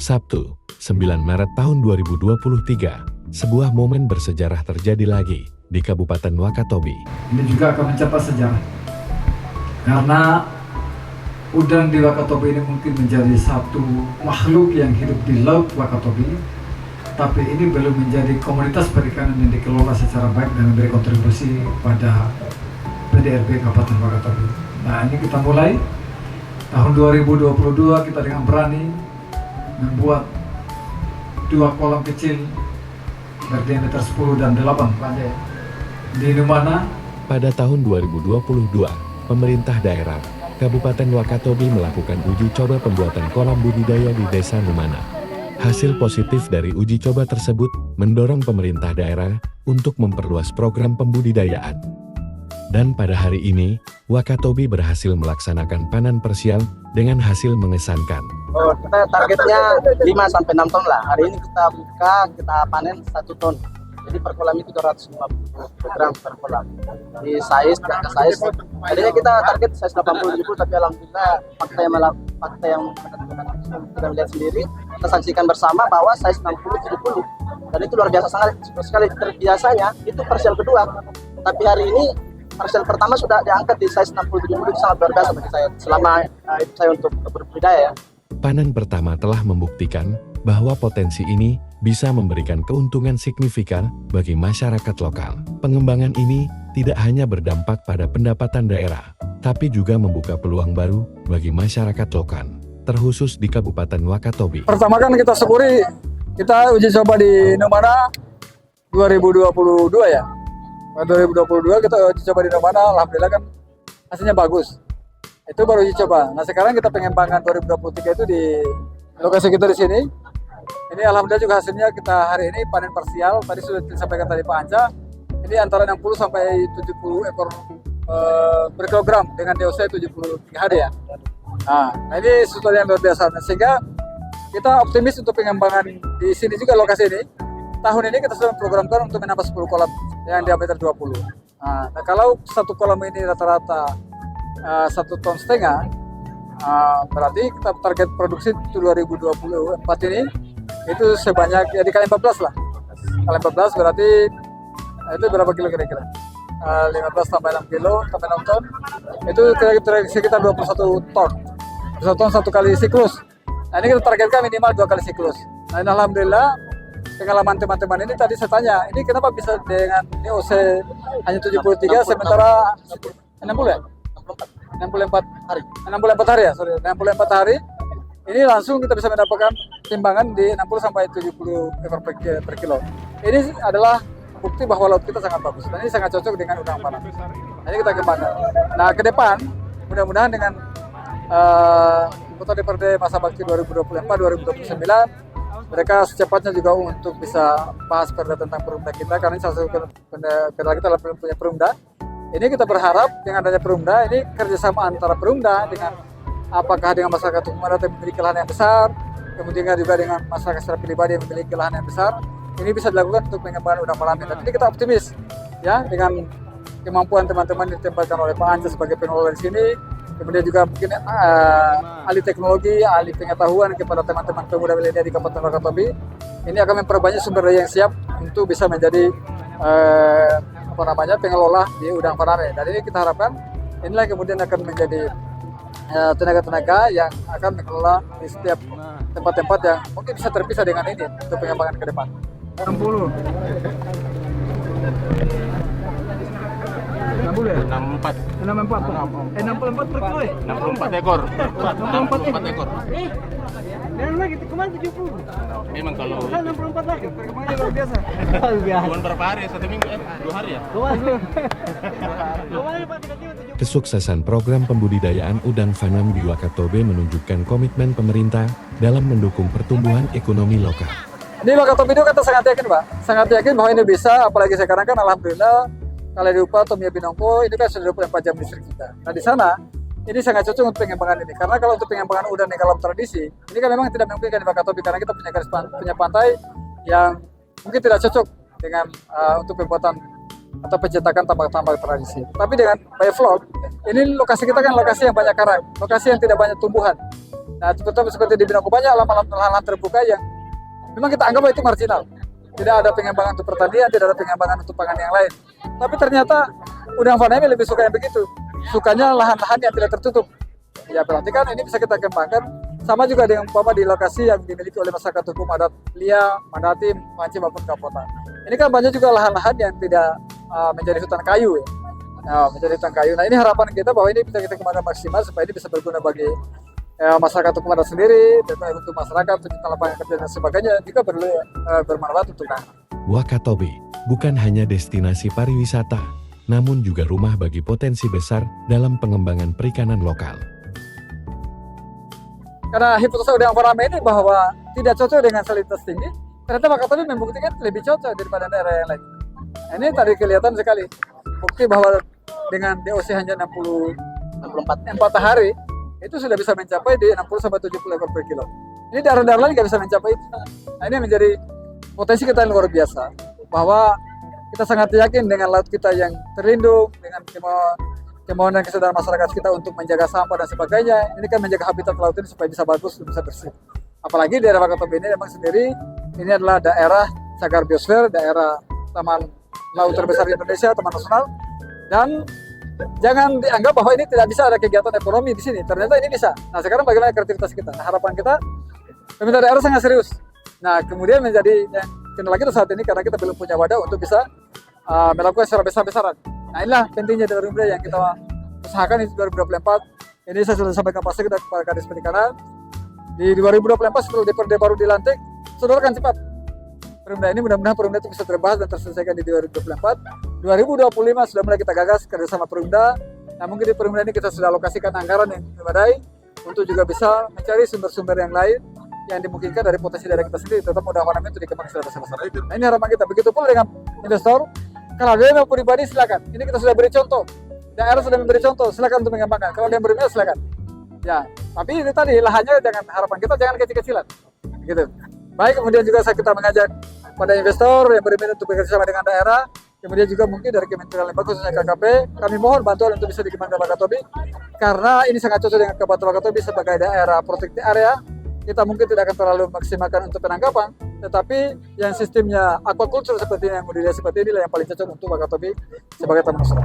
Sabtu, 9 Maret tahun 2023, sebuah momen bersejarah terjadi lagi di Kabupaten Wakatobi. Ini juga akan mencatat sejarah, karena udang di Wakatobi ini mungkin menjadi satu makhluk yang hidup di laut Wakatobi, tapi ini belum menjadi komunitas perikanan yang dikelola secara baik dan memberi kontribusi pada PDRB Kabupaten Wakatobi. Nah, ini kita mulai tahun 2022 kita dengan berani membuat 2 kolam kecil berdiameter 10 dan 8 panjang di Numana. Pada tahun 2022, pemerintah daerah Kabupaten Wakatobi melakukan uji coba pembuatan kolam budidaya di Desa Numana. Hasil positif dari uji coba tersebut mendorong pemerintah daerah untuk memperluas program pembudidayaan. Dan pada hari ini, Wakatobi berhasil melaksanakan panen parsial dengan hasil mengesankan. Kita targetnya 5-6 ton lah. Hari ini kita buka, kita panen 1 ton. Jadi per kolam itu 250 gram per kolam. Di size, jangka size. Tadinya kita target size 80.000, tapi alhamdulillah fakta yang kita lihat sendiri, kita saksikan bersama bahwa size 60-70. Dan itu luar biasa sekali. Terbiasanya itu parsial kedua. Tapi hari ini parsial pertama sudah diangkat di size 60-70, itu sangat luar biasa bagi saya. Selama itu saya untuk berbudidaya ya. Panen pertama telah membuktikan bahwa potensi ini bisa memberikan keuntungan signifikan bagi masyarakat lokal. Pengembangan ini tidak hanya berdampak pada pendapatan daerah, tapi juga membuka peluang baru bagi masyarakat lokal, terkhusus di Kabupaten Wakatobi. Pertama kan kita syukuri, kita uji coba di Numana 2022 ya. 2022 kita uji coba di Numana, alhamdulillah kan hasilnya bagus. Itu baru uji coba. Nah, sekarang kita pengembangan 2023 itu di lokasi kita di sini. Ini alhamdulillah juga hasilnya kita hari ini panen parsial. Tadi sudah disampaikan tadi Pak Anca. Ini antara 60 sampai 70 ekor per kilogram dengan DOC 73 HD ya. Nah, ini sesuatu yang luar biasa. Nah, sehingga kita optimis untuk pengembangan di sini juga lokasi ini. Tahun ini kita sudah memprogramkan untuk menambah 10 kolam yang diameter 20. Nah, kalau satu kolam ini rata-rata 1,5 ton, berarti kita target produksi 2024 ini itu sebanyak ya dikali 14 lah. Kali 14 berarti itu berapa kilo kira-kira? 15 tambah 6 kilo tambah 6 ton itu kira-kira sekitar 21 ton. 21 ton satu kali siklus. Nah, ini kita targetkan minimal 2 kali siklus. Nah, alhamdulillah pengalaman teman-teman ini tadi saya tanya, ini kenapa bisa dengan DOC hanya 73 sementara 60 ya? 64 hari. 64 hari ya, sorry. 64 hari. Ini langsung kita bisa mendapatkan timbangan di 60 sampai 70 ekor per kilo. Ini adalah bukti bahwa laut kita sangat bagus. Dan ini sangat cocok dengan udang panah. Nah, ini kita kembangkan. Nah, ke depan mudah-mudahan dengan Kota DPRD masa bakti 2024-2029 mereka secepatnya juga untuk bisa bahas perda tentang perumda kita, karena ini salah satu perda kita adalah punya perumda. Ini kita berharap dengan adanya perumda, ini kerjasama antara perumda dengan apakah dengan masyarakat umum yang memiliki lahan yang besar, kemudian juga dengan masyarakat secara pribadi yang memiliki lahan yang besar, ini bisa dilakukan untuk pengembangan udang faname. Dan ini kita optimis ya dengan kemampuan teman-teman yang ditempatkan oleh Pak Anca sebagai pengelola di sini, kemudian juga mungkin ahli teknologi, ahli pengetahuan kepada teman-teman pemuda milenial di Kabupaten Wakatobi, ini akan memperbanyak sumber daya yang siap untuk bisa menjadi pengelola di udang faname. Dan ini kita harapkan inilah kemudian akan menjadi tenaga-tenaga yang akan mengelola di setiap tempat-tempat yang mungkin bisa terpisah dengan ini untuk pengembangan ke depan. 60. 60 ya? 64. 64 per kilo ya? 64 ekor. 64 ekor. Dan lagi kemarin 70. Memang kalau 64 lagi, perkembangannya luar biasa. bulan berapa hari? 1 minggu 2 hari ya? 2 hari. Kesuksesan program pembudidayaan udang faname di Wakatobi menunjukkan komitmen pemerintah dalam mendukung pertumbuhan ekonomi lokal. Di Wakatobi itu kita sangat yakin Pak, sangat yakin bahwa ini bisa, apalagi sekarang kan alhamdulillah kalau di Upah Tomia Binongko ini kan sudah 24 jam listrik kita. Nah di sana ini sangat cocok untuk pengembangan ini, karena kalau untuk pengembangan udang di kolam tradisi ini kan memang tidak memungkinkan di Wakatobi karena kita punya pantai yang mungkin tidak cocok dengan untuk pembuatan atau pencetakan tambak-tambak tradisi. Tapi dengan Biofloat, ini lokasi kita kan lokasi yang banyak karang, lokasi yang tidak banyak tumbuhan. Nah, seperti di Binoku banyak lahan-lahan terbuka yang memang kita anggap bahwa itu marginal. Tidak ada pengembangan untuk pertanian, tidak ada pengembangan untuk pangan yang lain. Tapi ternyata Udang Fanami lebih suka yang begitu. Sukanya lahan-lahan yang tidak tertutup. Ya berarti kan ini bisa kita kembangkan. Sama juga dengan umpama di lokasi yang dimiliki oleh masyarakat hukum adat Lia, Mandatim, Manci maupun Kapota. Ini kan banyak juga lahan-lahan yang tidak menjadi hutan kayu ya. Nah, menjadi hutan kayu. Nah ini harapan kita bahwa ini bisa kita kembangkan maksimal supaya ini bisa berguna bagi masyarakat hukum adat sendiri, dan untuk masyarakat, pencipta lapangan kerja dan sebagainya juga perlu bermanfaat untuk daerah. Wakatobi bukan hanya destinasi pariwisata, namun juga rumah bagi potensi besar dalam pengembangan perikanan lokal. Karena hipotesa Udang Fanami ini bahwa tidak cocok dengan salinitas tinggi, ternyata Wakatobi membuktikan lebih cocok daripada daerah yang lain. Nah, ini tadi kelihatan sekali bukti bahwa dengan DOC hanya 64 hari itu sudah bisa mencapai di 60-70 ekor per kilo. Ini daerah-daerah lain nggak bisa mencapai itu. Nah ini menjadi potensi kita yang luar biasa, bahwa kita sangat yakin dengan laut kita yang terlindung, dengan kemauan dan kesadaran masyarakat kita untuk menjaga sampah dan sebagainya. Ini kan menjaga habitat laut ini supaya bisa bagus, bisa bersih. Apalagi daerah Wakatobi ini memang sendiri, ini adalah daerah cagar biosfer, daerah taman laut terbesar di Indonesia, taman nasional. Dan jangan dianggap bahwa ini tidak bisa ada kegiatan ekonomi di sini. Ternyata ini bisa. Nah sekarang bagaimana kreativitas kita? Nah, harapan kita, pemerintah daerah sangat serius. Nah kemudian menjadi yang kendala kita saat ini karena kita belum punya wadah untuk bisa melakukan secara besar-besaran. Nah inilah pentingnya dari Perumda yang kita usahakan di 2024. Ini saya sudah sampaikan pasti kita kepada Kadis Perikanan. Di 2024 setelah DPRD baru dilantik, sodorkan cepat Perumda ini, mudah-mudahan Perumda itu bisa terbahas dan terselesaikan di 2024. 2025 sudah mulai kita gagas kerjasama Perumda. Nah mungkin di Perumda ini kita sudah alokasikan anggaran yang memadai untuk juga bisa mencari sumber-sumber yang lain yang dimungkinkan dari potensi daerah kita sendiri. Tetap Udang Fanami itu dikembangkan secara besar-besaran. Nah ini harapan kita. Begitu pula dengan investor. Kalau dia mau pribadi silakan. Ini kita sudah beri contoh. Daerah sudah memberi contoh. Silakan untuk mengembangkan. Kalau dia berminat silakan. Ya, tapi itu tadi lahannya jangan, harapan kita jangan kecil-kecilan. Gitu. Baik, kemudian juga kita mengajak pada investor yang berminat untuk bekerjasama dengan daerah. Kemudian juga mungkin dari Kementerian Lembaga khususnya KKP, kami mohon bantuan untuk bisa dikembangkan Wakatobi karena ini sangat cocok dengan Kabupaten Wakatobi sebagai daerah protected area. Kita mungkin tidak akan terlalu maksimalkan untuk penangkapan, tetapi yang sistemnya aquaculture seperti ini, yang budidaya seperti inilah yang paling cocok untuk Wakatobi sebagai taman nasional.